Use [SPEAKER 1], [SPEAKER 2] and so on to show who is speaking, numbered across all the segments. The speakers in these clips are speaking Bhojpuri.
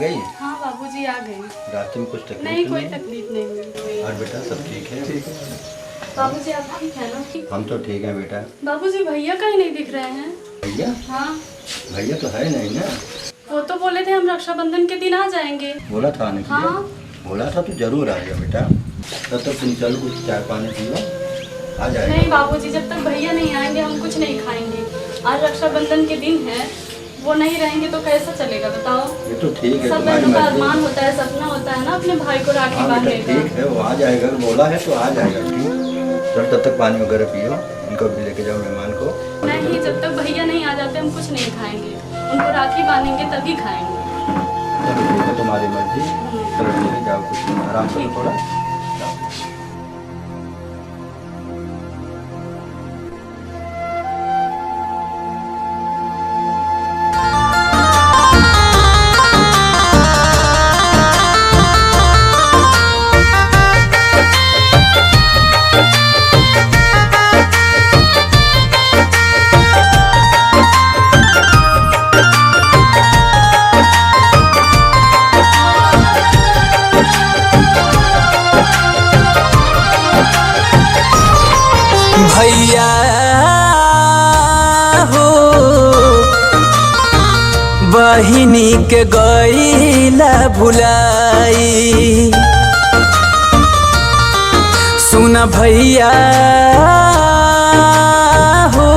[SPEAKER 1] गई?
[SPEAKER 2] हाँ बाबूजी आ गई।
[SPEAKER 1] रास्ते में कुछ तकलीफ
[SPEAKER 2] नहीं, कोई तकलीफ नहीं हुई।
[SPEAKER 1] और बेटा सब ठीक है?
[SPEAKER 3] ठीक है।
[SPEAKER 2] बाबूजी आप ठीक है ना? ठीक।
[SPEAKER 1] हम तो ठीक हैं बेटा।
[SPEAKER 2] बाबूजी भैया कहीं नहीं दिख रहे हैं।
[SPEAKER 1] भैया?
[SPEAKER 2] हाँ
[SPEAKER 1] भैया तो है नहीं ना।
[SPEAKER 2] वो तो बोले थे हम रक्षाबंधन के दिन आ जाएंगे।
[SPEAKER 1] बोला था आने के लिए?
[SPEAKER 2] हाँ
[SPEAKER 1] बोला था तो जरूर आएगा बेटा। तब तक तुम चलो कुछ चाय पानी पियो, आ जाएगा।
[SPEAKER 2] नहीं बाबूजी, जब तक भैया नहीं आएंगे हम कुछ नहीं खाएंगे। आज रक्षाबंधन के दिन है, वो नहीं रहेंगे तो कैसा चलेगा बताओ।
[SPEAKER 1] ये तो ठीक है,
[SPEAKER 2] सब
[SPEAKER 1] तुम्हारी
[SPEAKER 2] बहनों का
[SPEAKER 1] मर्जी।
[SPEAKER 2] अरमान होता है, सपना होता है ना अपने भाई को राखी
[SPEAKER 1] हाँ
[SPEAKER 2] बांधने
[SPEAKER 1] बेटा
[SPEAKER 2] का।
[SPEAKER 1] ठीक है, वो आ जाएगा। बोला है तो आ जाएगा। ठीक चल, तब तक पानी वगैरह पियो, उनको भी लेके जाओ मेहमान को।
[SPEAKER 2] नहीं, जब तक भैया नहीं आ जाते हम कुछ नहीं खाएंगे। उनको राखी बांधेंगे तभी खाएंगे।
[SPEAKER 1] चलो ठीक है, तुम्हारी मर्जी। चलो ठीक है, जाओ कुछ आराम करो थोड़ा।
[SPEAKER 4] भैया हो बहिनी के गईला भुलाई, सुन भैया हो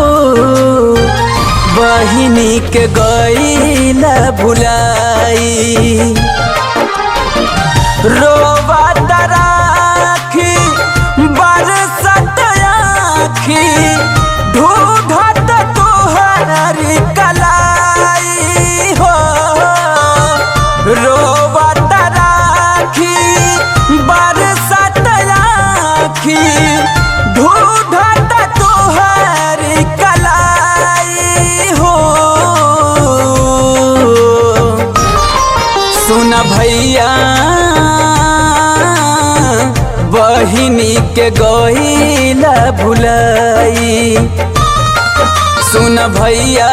[SPEAKER 4] बहिनी के गईला भुलाई। रोवा राखी बरसत आखी ढूढ़त तोहरी कलाई हो। रोवा राखी बरसत आखी ढूढ़त तोहरी कलाई हो। सुन भैया बहिनी के गईला भुलाई, सुन भैया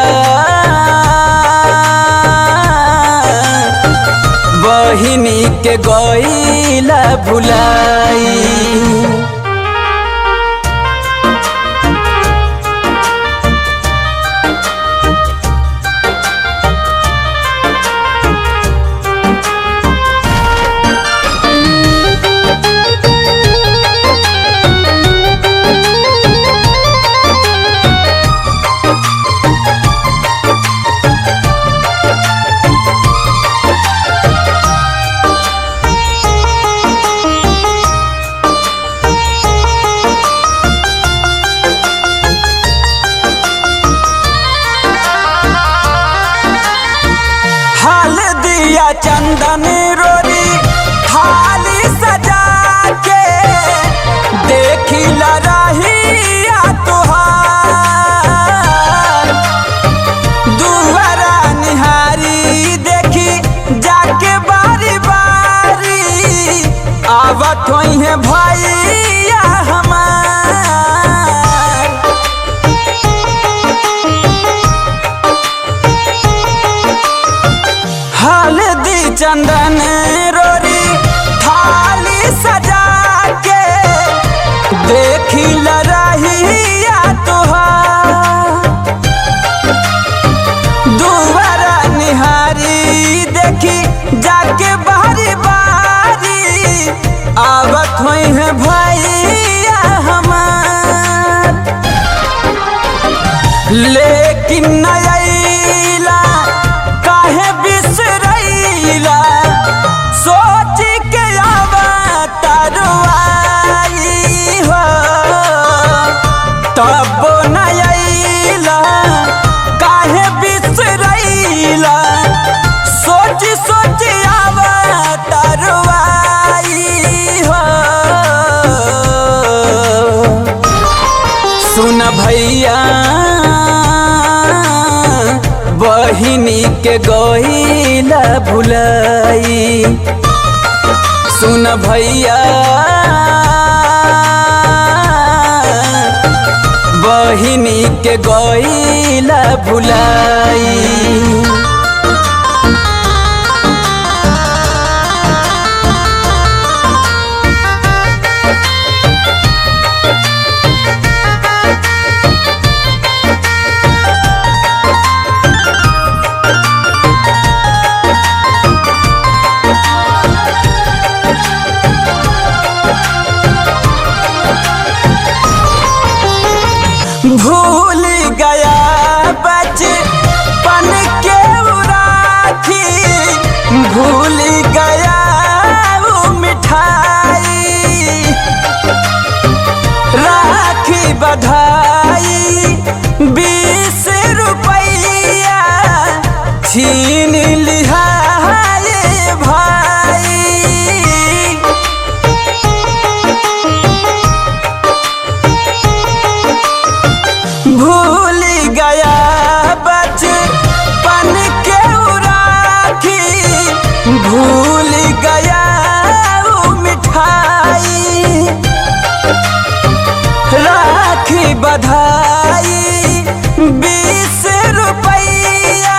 [SPEAKER 4] बहिनी के गईला भुलाई। चंदन रोरी थाली सजा के देखी लरहिया तुहार, दुहरा निहारी देखी जाके बारी बारी आवत होई है भैया हमार। हल्दी चंदन रोरी थाली सजा के देखी लरहिया तुहार, दुहरा निहारी देखी जाके बारी बारी आवत होई है भैया हमार। लेकिन नयला काहे बिसरैला सोच के आवतरुआई हो। तब नयला काहे बिसरैला सोच सोच आवतरुआई हो। सुन भैया बहिनी के गईला भुलाई, सुन भैया बहिनी के गईला भुलाई। बधाई 20 रुपया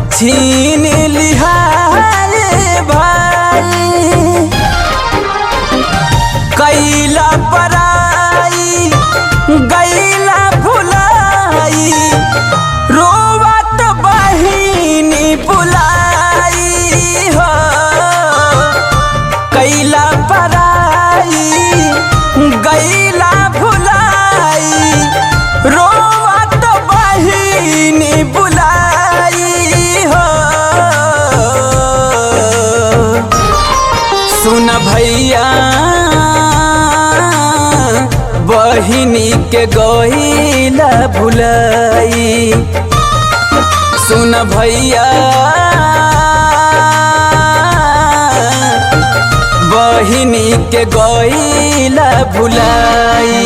[SPEAKER 4] छीन लिहा भाई। कैला पराई गैला भुलाई रोवत बहिनी बुलाई हो। कैला पराई गैला भुलाई रोवत बहिनी बुलाई हो। सुन भैया बहिनी के गइला भुलाई। सुन भैया बहिनी के गइला भुलाई।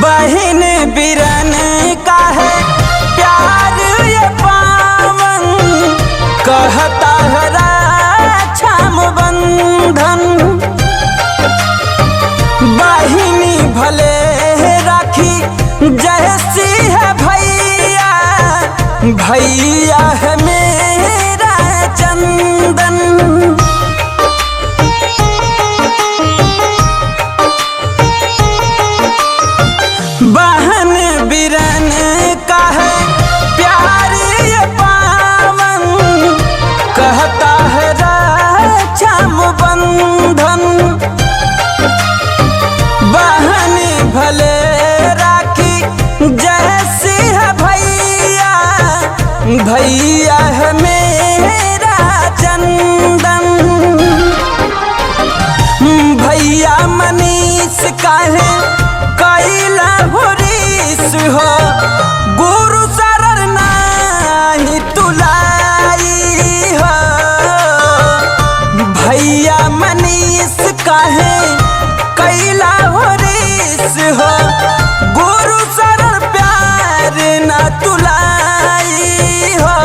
[SPEAKER 4] बहन बिरन का है प्यार ये पावन कहता है राक्षम बंधन। बहिनी भले राखी जैसी है भैया भैया है मेरा चंदन। बहन बिरन का है प्यार ये पावन कहता है राक्षम बंधन। बहन भले राखी जैसी है भैया भैया है मेरा चंदन। भैया मनीष का है कैला हुरीस हो गुरु शरण नाही तुलाई हो। भैया मनीष काहे कैला हुरीस हो गुरु शरण प्यार न तुलाई हो।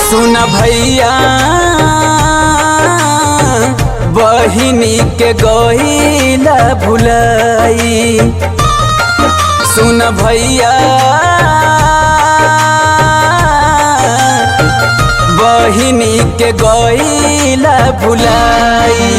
[SPEAKER 4] सुन भैया बहिनी के गइला भुलाई। सुन भैया बहिनी के गइला भुलाई।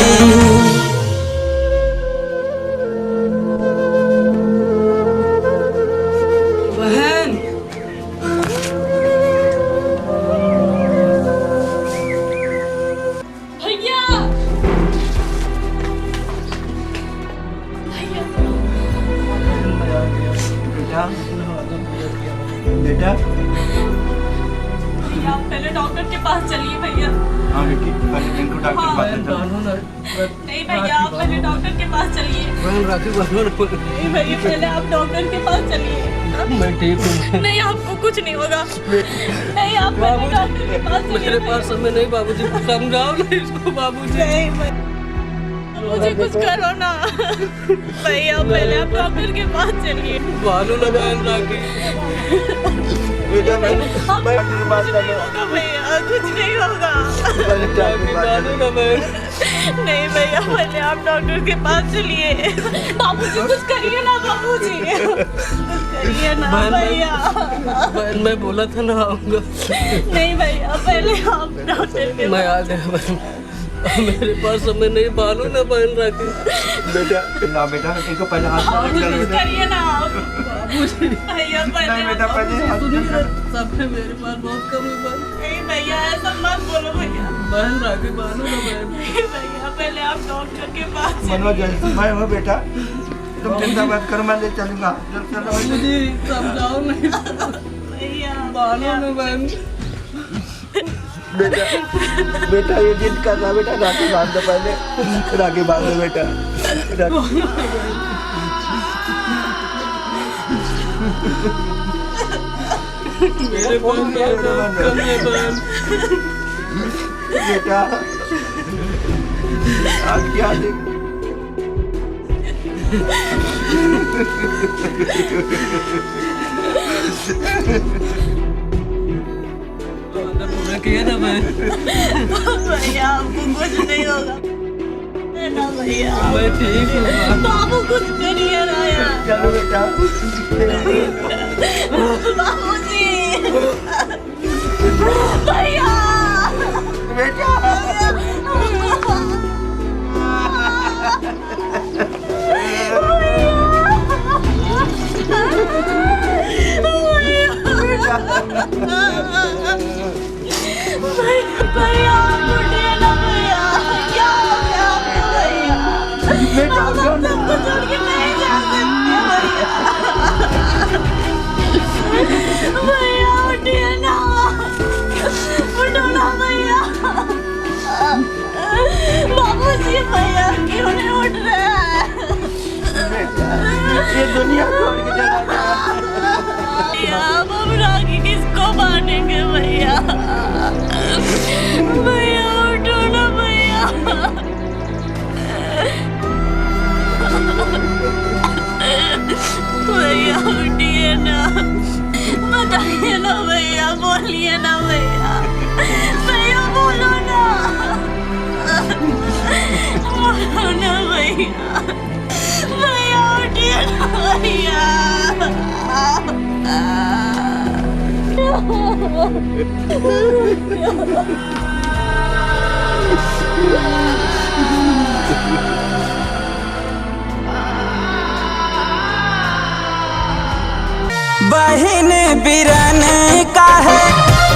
[SPEAKER 1] बेटा
[SPEAKER 2] भैया आप पहले डॉक्टर के पास चलिए भैया।
[SPEAKER 1] हाँ बेटी पहले इनको डॉक्टर के पास चलो।
[SPEAKER 2] नहीं भैया आप पहले डॉक्टर के पास चलिए। नहीं भैया पहले आप डॉक्टर के पास चलिए।
[SPEAKER 3] मैं ठीक हूँ।
[SPEAKER 2] नहीं आपको कुछ नहीं होगा। नहीं आप पहले डॉक्टर के पास चलिए।
[SPEAKER 3] मेरे पास समय नहीं बाबूजी, समझाओ ना इसको बाबूजी।
[SPEAKER 2] नहीं मुझे कुछ करो ना भैया पहले आप डॉक्टर के पास चलिए।
[SPEAKER 3] बालू ना बहन राखी।
[SPEAKER 1] बेटा मैं
[SPEAKER 2] होगा भैया कुछ नहीं होगा।
[SPEAKER 3] बालू ना बहन।
[SPEAKER 2] नहीं भैया पहले आप डॉक्टर के पास चलिए। बाबूजी कुछ करिए ना बाबूजी करिए ना भैया।
[SPEAKER 3] बहन मैं बोला था ना आऊंगा।
[SPEAKER 2] नहीं भैया पहले आप डॉक्टर के
[SPEAKER 3] मैं आ गया बहन। मेरे पास समय नहीं, बालू ना बहन राखी।
[SPEAKER 1] बेटा ना बेटा इनको पहले हाथ
[SPEAKER 2] कुछ करिए ना आप भैया पहले
[SPEAKER 1] बेटा पहले
[SPEAKER 3] सबसे मेरे पास बहुत कम है बहन।
[SPEAKER 2] नहीं भैया ऐसा मत बोलो भैया।
[SPEAKER 3] बहन राखी बालू ना बहन।
[SPEAKER 2] नहीं भैया पहले आप डॉक्टर के पास
[SPEAKER 1] मनोज मैं हूँ बेटा, तुम चिंता मत करो, मैं ले चलूंगा। चलो
[SPEAKER 3] बाबूजी समझाओ नहीं।
[SPEAKER 2] भैया
[SPEAKER 3] बालो ना बहन।
[SPEAKER 1] बेटा बेटा ये जिद कर रहा बेटा, राखी बांध दो पहले, राखी बांध दो बेटा।
[SPEAKER 3] मेरे पास कम है बहन।
[SPEAKER 1] बेटा आप क्या देख
[SPEAKER 3] पूरा किया ना बहन।
[SPEAKER 2] भैया आपको कुछ नहीं होगा है ना भैया।
[SPEAKER 3] मैं ठीक हूँ।
[SPEAKER 2] बाबू कुछ करिए ना यार।
[SPEAKER 1] चलो बेटा।
[SPEAKER 2] बाबूजी भैया
[SPEAKER 1] बेटा
[SPEAKER 2] भैया उठिए ना भैया। क्या हो गया आपको भैया? हम सबको छोड़ के नहीं जा सकते भैया। भैया उठिए ना, उठो ना भैया। बाबूजी भैया क्यों नहीं उठ रहे हैं?
[SPEAKER 1] ये दुनिया छोड़ के चला गया।
[SPEAKER 2] भैया अब हम राखी किसको बांधेंगे भैया? भैया उठो ना भैया। भैया उठिए ना, बताइए ना भैया, बोलिए ना भैया। भैया बोलो ना, बोलो ना भैया। भैया उठिए ना भैया।
[SPEAKER 4] बहन बिरन का है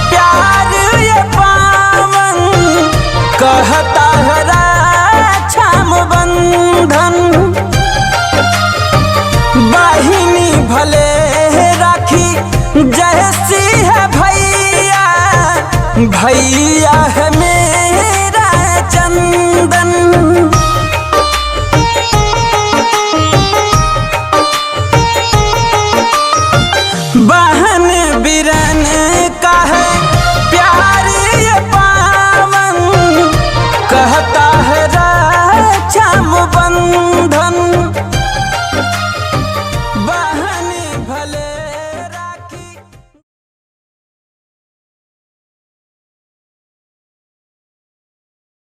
[SPEAKER 4] प्यार ये पावन, कहता है राक्षम बंधन। बहिनी भले राखी जैसी है भैया, भैया है मेरा चंदन। बहन